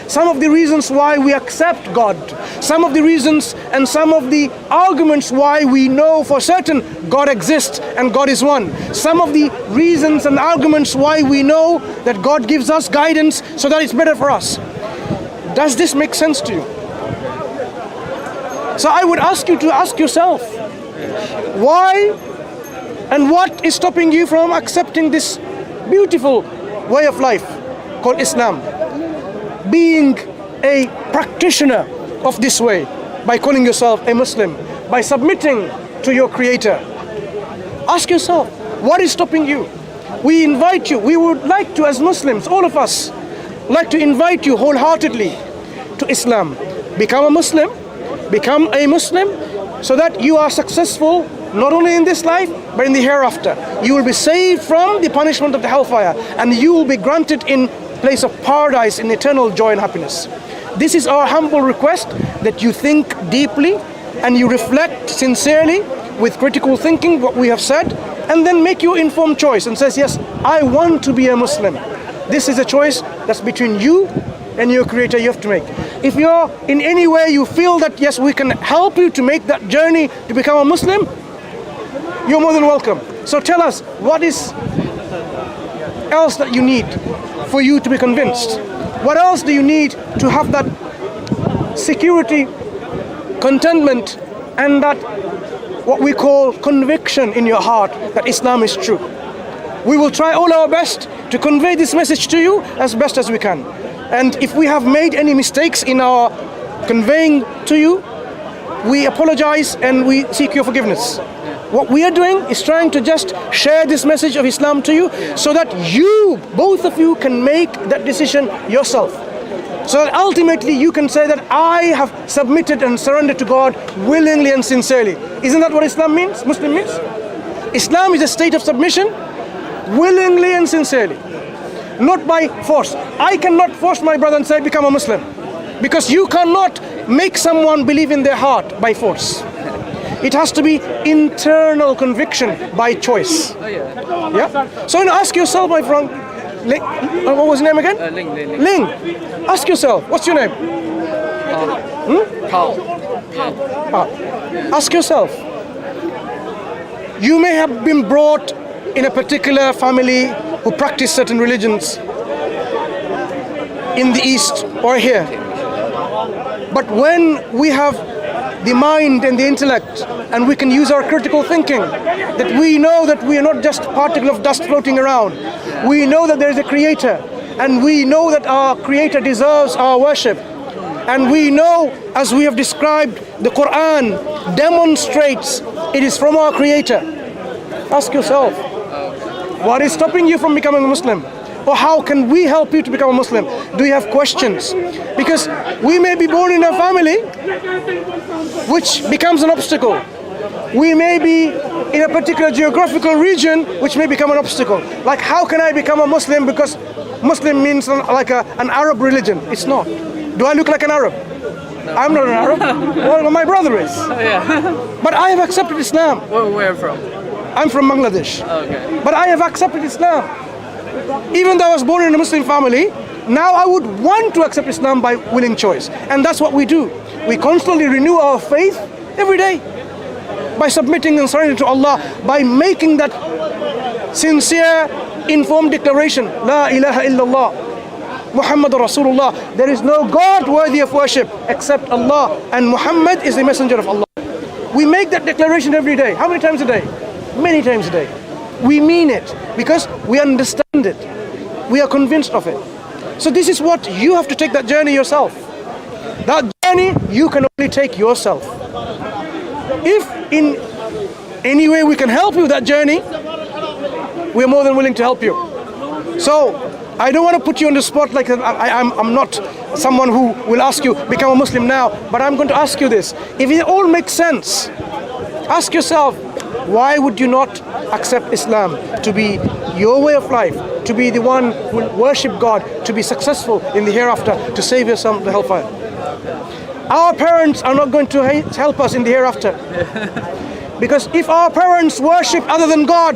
some of the reasons why we accept God, some of the reasons and some of the arguments why we know for certain God exists and God is one, some of the reasons and arguments why we know that God gives us guidance so that it's better for us. Does this make sense to you? So I would ask you to ask yourself, why and what is stopping you from accepting this beautiful way of life called Islam? Being a practitioner of this way, by calling yourself a Muslim, by submitting to your Creator. Ask yourself, what is stopping you? We invite you, we would like to, as Muslims, all of us, like to invite you wholeheartedly to Islam. Become a Muslim, so that you are successful not only in this life, but in the hereafter. You will be saved from the punishment of the hellfire, and you will be granted in place of paradise in eternal joy and happiness. This is our humble request, that you think deeply and you reflect sincerely with critical thinking what we have said, and then make your informed choice and says, yes, I want to be a Muslim. This is a choice that's between you and your Creator you have to make. If you're in any way you feel that yes, we can help you to make that journey to become a Muslim, you're more than welcome. So tell us, what is else that you need for you to be convinced? What else do you need to have that security, contentment, and that what we call conviction in your heart that Islam is true? We will try all our best to convey this message to you as best as we can. And if we have made any mistakes in our conveying to you, we apologize and we seek your forgiveness. What we are doing is trying to just share this message of Islam to you so that you, both of you, can make that decision yourself. So that ultimately you can say that I have submitted and surrendered to God willingly and sincerely. Isn't that what Islam means? Muslim means? Islam is a state of submission willingly and sincerely. Not by force. I cannot force my brother and say become a Muslim, because you cannot make someone believe in their heart by force. It has to be internal conviction by choice. Yeah? So ask yourself, my friend, what was your name again? Ling. Ask yourself, what's your name? Ask yourself. You may have been brought in a particular family who practice certain religions in the East or here. But when we have the mind and the intellect, and we can use our critical thinking, that we know that we are not just a particle of dust floating around. We know that there is a Creator, and we know that our Creator deserves our worship. And we know, as we have described, the Quran demonstrates it is from our Creator. Ask yourself, what is stopping you from becoming a Muslim? Or how can we help you to become a Muslim? Do you have questions? Because we may be born in a family which becomes an obstacle. We may be in a particular geographical region which may become an obstacle. Like, how can I become a Muslim because Muslim means like an Arab religion? It's not. Do I look like an Arab? I'm not an Arab. Well, my brother is. But I have accepted Islam. Where from? I'm from Bangladesh. Okay. But I have accepted Islam. Even though I was born in a Muslim family, now I would want to accept Islam by willing choice. And that's what we do. We constantly renew our faith every day by submitting and surrendering to Allah, by making that sincere, informed declaration, La ilaha illallah, Muhammadur Rasulullah. There is no God worthy of worship except Allah, and Muhammad is the messenger of Allah. We make that declaration every day. How many times a day? Many times a day. We mean it because we understand it. We are convinced of it. So this is what you have to take that journey yourself. That journey you can only take yourself. If in any way we can help you with that journey, we're more than willing to help you. So I don't want to put you on the spot like I'm not someone who will ask you, become a Muslim now, but I'm going to ask you this. If it all makes sense, ask yourself, why would you not accept Islam to be your way of life, to be the one who will worship God, to be successful in the hereafter, to save yourself from the hellfire? Our parents are not going to help us in the hereafter. Because if our parents worship other than God,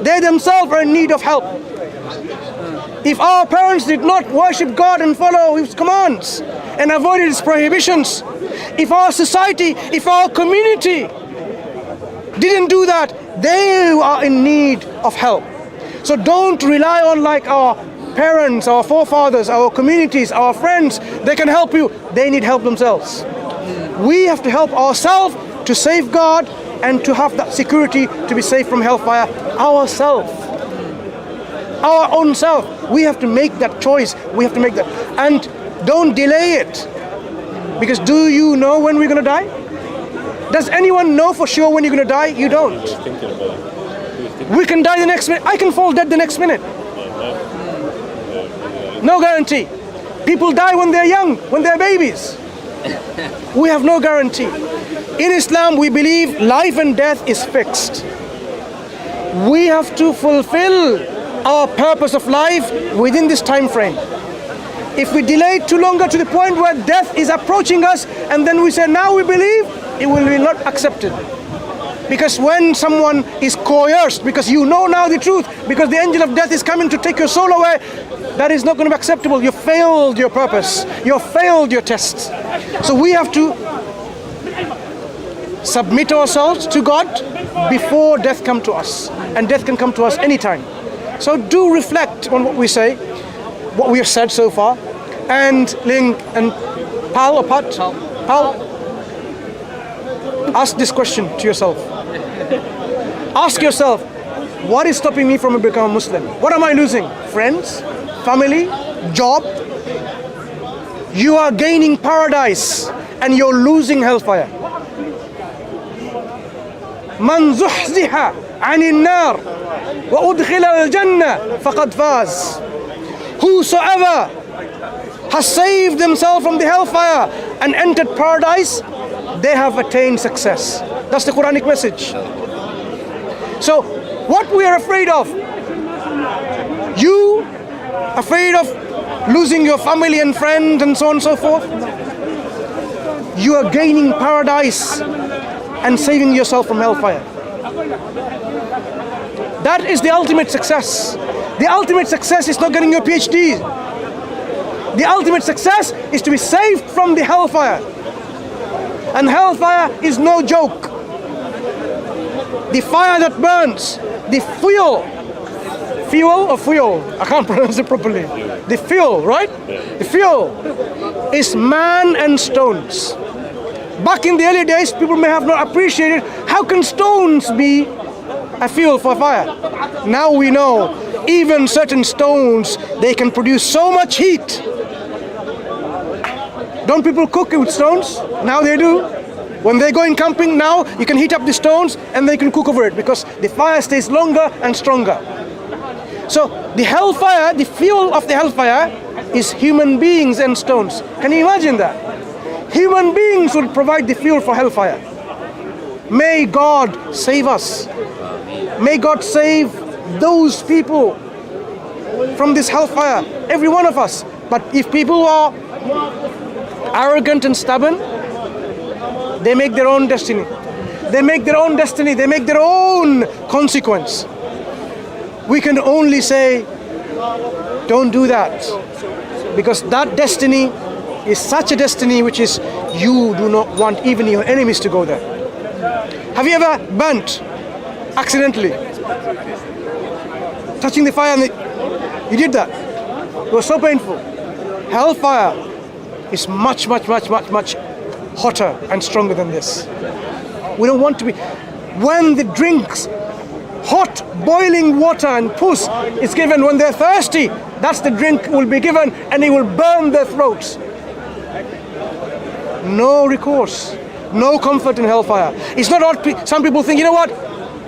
they themselves are in need of help. If our parents did not worship God and follow His commands and avoided His prohibitions, if our society, if our community didn't do that, they are in need of help. So don't rely on like our parents, our forefathers, our communities, our friends. They can help you. They need help themselves. We have to help ourselves to safeguard and to have that security to be safe from hellfire ourselves. Our own self. We have to make that choice. We have to make that. And don't delay it. Because do you know when we're going to die? Does anyone know for sure when you're going to die? You don't. We can die the next minute. I can fall dead the next minute. No guarantee. People die when they're young, when they're babies. We have no guarantee. In Islam, we believe life and death is fixed. We have to fulfill our purpose of life within this time frame. If we delay it too longer to the point where death is approaching us, and then we say, now we believe, it will be not accepted. Because when someone is coerced, because you know now the truth, because the angel of death is coming to take your soul away, that is not going to be acceptable. You failed your purpose. You failed your test. So we have to submit ourselves to God before death comes to us. And death can come to us anytime. So do reflect on what we say, what we have said so far. And Ling and Pal or Pat, Pal, ask this question to yourself. Ask yourself, what is stopping me from becoming a Muslim? What am I losing? Friends? Family? Job? You are gaining paradise and you're losing hellfire. Man zuhziha anil nar wa udkhila al-jannah faqad faz. Whosoever has saved themselves from the hellfire and entered paradise, they have attained success. That's the Quranic message. So, what we are afraid of, you afraid of losing your family and friends and so on and so forth, you are gaining paradise and saving yourself from hellfire. That is the ultimate success. The ultimate success is not getting your PhD. The ultimate success is to be saved from the hellfire. And hellfire is no joke. The fire that burns, the fuel or fuel? I can't pronounce it properly. The fuel, right? The fuel is man and stones. Back in the early days, people may have not appreciated how can stones be a fuel for fire. Now we know even certain stones, they can produce so much heat Don't people cook with stones? Now they do. When they go in camping now, you can heat up the stones and they can cook over it because the fire stays longer and stronger. So the hellfire, the fuel of the hellfire is human beings and stones. Can you imagine that? Human beings will provide the fuel for hellfire. May God save us. May God save those people from this hellfire, every one of us. But if people are arrogant and stubborn, they make their own destiny. They make their own destiny. They make their own consequence. We can only say, don't do that. Because that destiny is such a destiny which is, you do not want even your enemies to go there. Have you ever burnt accidentally? Touching the fire and you did that. It was so painful. Hellfire is much hotter and stronger than this. We don't want to be. When the drinks hot boiling water and pus is given when they're thirsty, that's the drink will be given and it will burn their throats. No recourse, no comfort in hellfire. It's not what some people think, you know what?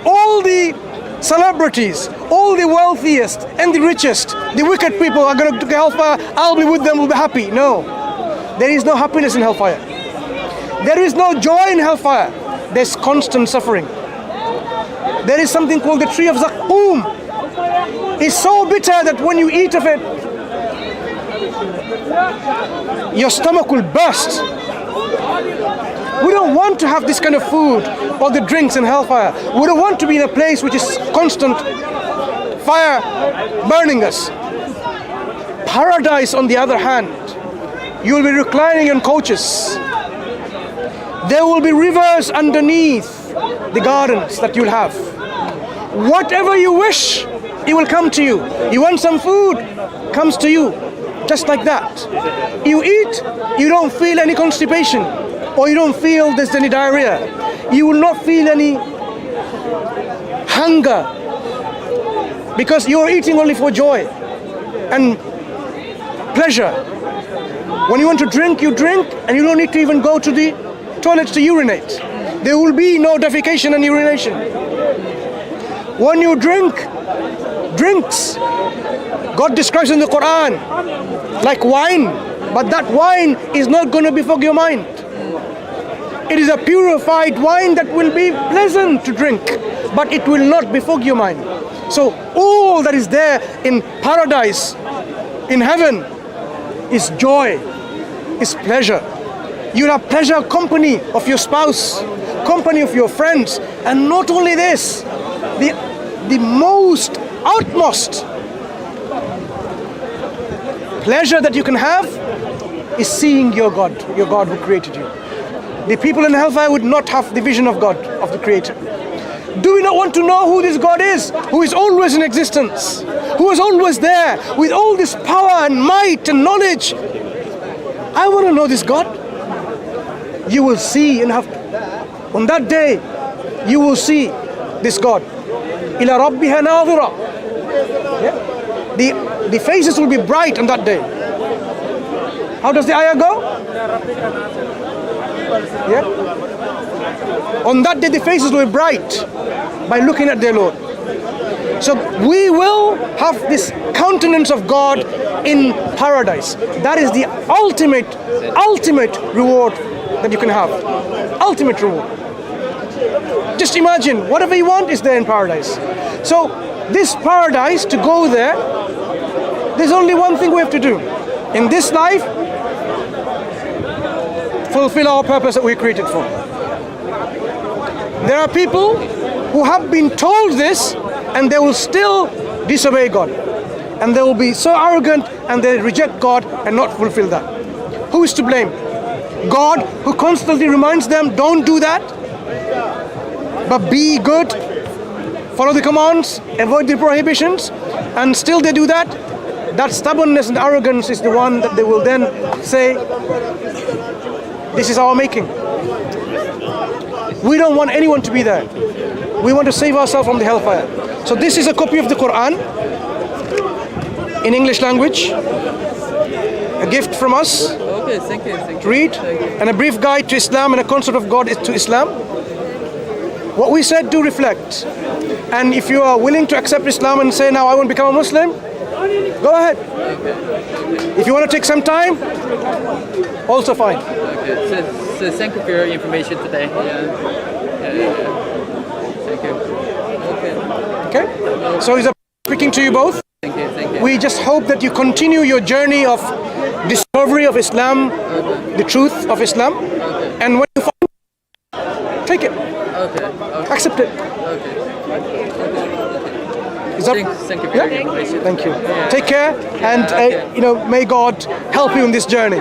All the celebrities, all the wealthiest and the richest, the wicked people are going to hellfire, I'll be with them, we'll be happy. No, there is no happiness in hellfire. There is no joy in hellfire. There's constant suffering. There is something called the tree of Zaqqum. It's so bitter that when you eat of it, your stomach will burst. We don't want to have this kind of food or the drinks in hellfire. We don't want to be in a place which is constant fire burning us. Paradise, on the other hand, you will be reclining on couches. There will be rivers underneath the gardens that you'll have. Whatever you wish, it will come to you. You want some food, comes to you. Just like that. You eat, you don't feel any constipation, or you don't feel there's any diarrhea. You will not feel any hunger, because you're eating only for joy and pleasure. When you want to drink, you drink, and you don't need to even go to the toilets to urinate. There will be no defecation and urination. When you drink, drinks, God describes in the Quran like wine, but that wine is not going to befog your mind. It is a purified wine that will be pleasant to drink, but it will not befog your mind. So all that is there in paradise, in heaven, is joy, is pleasure. You'll have pleasure, company of your spouse, company of your friends, and not only this, the most utmost pleasure that you can have is seeing your God who created you. The people in hellfire would not have the vision of God, of the Creator. Do we not want to know who this God is, who is always in existence, who is always there with all this power and might and knowledge? I want to know this God. You will see and have, on that day, you will see this God. إِلَى رَبِّهَا نَاظِرَةٌ. The faces will be bright on that day. How does the ayah go? Yeah. On that day the faces will be bright by looking at their Lord. So we will have this countenance of God in paradise. That is the ultimate reward that you can have. Ultimate reward. Just imagine, whatever you want is there in paradise. So this paradise, to go there, there's only one thing we have to do. In this life, fulfill our purpose that we're created for. There are people who have been told this and they will still disobey God. And they will be so arrogant and they reject God and not fulfill that. Who is to blame? God, who constantly reminds them, don't do that, but be good, follow the commands, avoid the prohibitions, and still they do that. That stubbornness and arrogance is the one that they will then say, this is our making. We don't want anyone to be there. We want to save ourselves from the hellfire. So this is a copy of the Quran in English language, a gift from us. Okay, thank you. Thank you. Read. And a brief guide to Islam and a concept of God is to Islam. What we said, do reflect. And if you are willing to accept Islam and say, now I want to become a Muslim, go ahead. If you want to take some time, also fine. Okay, so thank you for your information today. Yeah. Thank you. Okay. Okay? So it's a speaking to you both. Thank you. Thank you. We just hope that you continue your journey of discovery of Islam, the truth of Islam, and when you find it, take it, accept it. Is that, Thank you for your information. Thank you. Take care, and may God help you in this journey.